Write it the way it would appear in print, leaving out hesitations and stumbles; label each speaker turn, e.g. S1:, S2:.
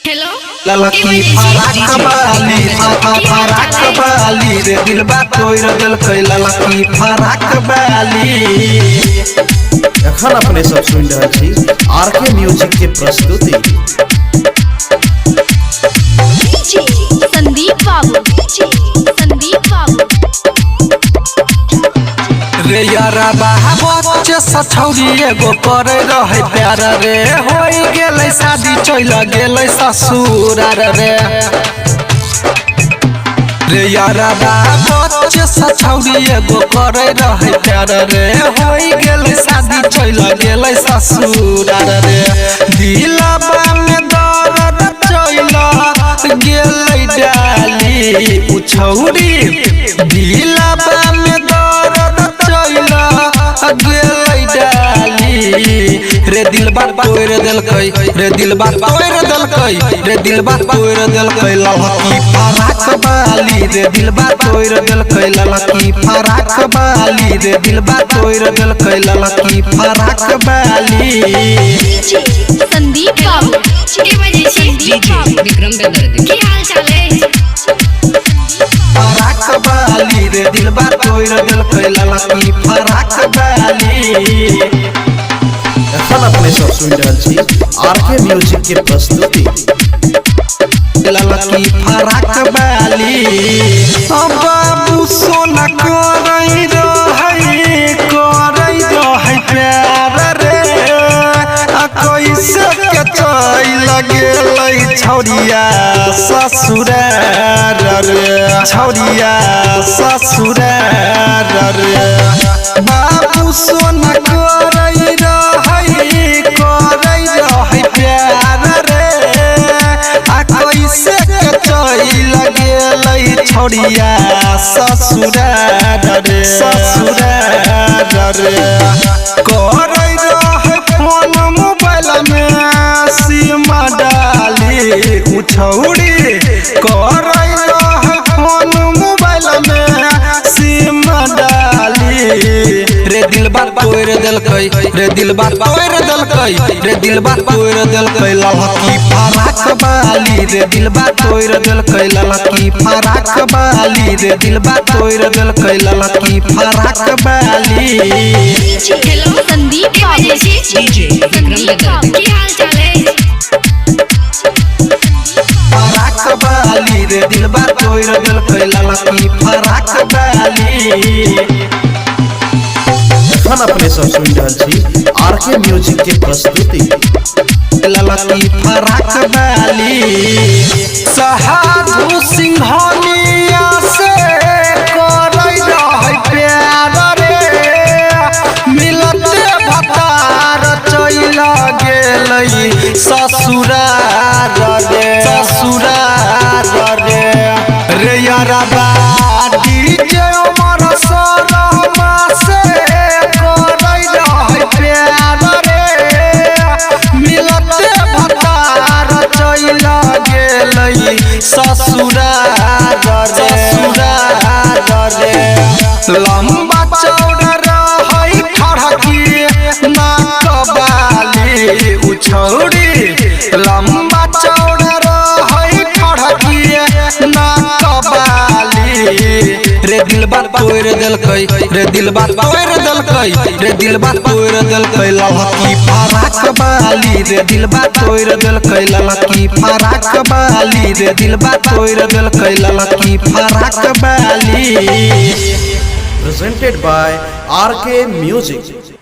S1: Hello
S2: ललकी फराक बाली फराक बाली रे दिलबा तोड़ दिल कई ललकी फराक बाली।
S3: एखन अपने सब सुन रहे छी आरके म्यूजिक के प्रस्तुति।
S1: संदीप बाबू
S2: रे यारा बच्चे सछौरी एगो करे रहे प्यार रे होई गेलै शादी चल गेलै ससुर रे। रे यारा बच्चे सछौरी एगो करे रहे प्यार रे होई गेलै शादी चल गेलै ससुर रे। दिलबा में दर्द चल गेलै डाली उछौरी दिलबा में रे दिलबा तोड़ दिलकै रे दिलबा तोड़ दिलकै रे दिलबा तोड़ दिलकै ललकी फराक बाली रे दिलबा तोड़ दिलकै ललकी फराक बाली रे दिलबा तोड़ दिलकै ललकी फराक बाली।
S1: संदीप बाबू
S4: विक्रम बेदर्दी
S1: की हाल चाल है?
S2: फराक बाली रे दिलबा तोड़ दिलकै ललकी फराक बाली।
S3: एखन अपने सब सुन रहे छी आरके म्यूजिक के प्रस्तुति।
S2: ललकी फराक बाली बाबू सोना करई रहे प्यार रे कैसे के चल गेलै छौरिया ससुरार रे छौरिया ससुरार रे। बाबू सोना करई प्यार रे कैसे के चल गेलै छौरिया ससुरार रे ससुरार रे। करे रहे फोन मोबाइल में सिम डाली उछौरी करे रहे फोन मोबाइल में सिम डाली रे दिलबा तोड़ दिलकै रे दिलबा तोड़ दिलकै रे दिलबा तोड़ दिलकै ललकी फराक बाली रे दिलबा तोड़ दिलकै ललकी फराक बाली रे दिलबा तोड़ दिलकै ललकी फराक बाली।
S1: हेलो संदीप बाबू
S4: विक्रम बेदर्दी
S1: की हाल चाल है?
S2: फराक बाली रे दिलबा तोड़ दिलकै ललकी फराक बाली।
S3: एखन अपने सब सुन रहे छी आरके म्यूजिक के प्रस्तुति।
S2: ललकी फराक बाली साधु सिंघनिया से करे रहे प्यार रे मिलते भतार चल गेलै ससुरार रे ससुरार रे। रे यारा बाटी जे उमर सरमा से करे रहे प्यार रे मिलते भतार चल गेलै ससुरार रे ससुरार रे। लंबा चौड़ा रहे खड़की नाक बाली उछौरी लंबा चौड़ा रहे खड़की नाक बाली रे दिलबा तोड़ दिलकै रे दिलबा तोड़ दिलकै रे दिलबा तोड़ दिलकै ललकी फराक बाली रे दिलबा तोड़ दिलकै ललकी फराक बाली रे दिलबा तोड़ दिलकै ललकी फराक बाली।
S3: Presented by RK Music।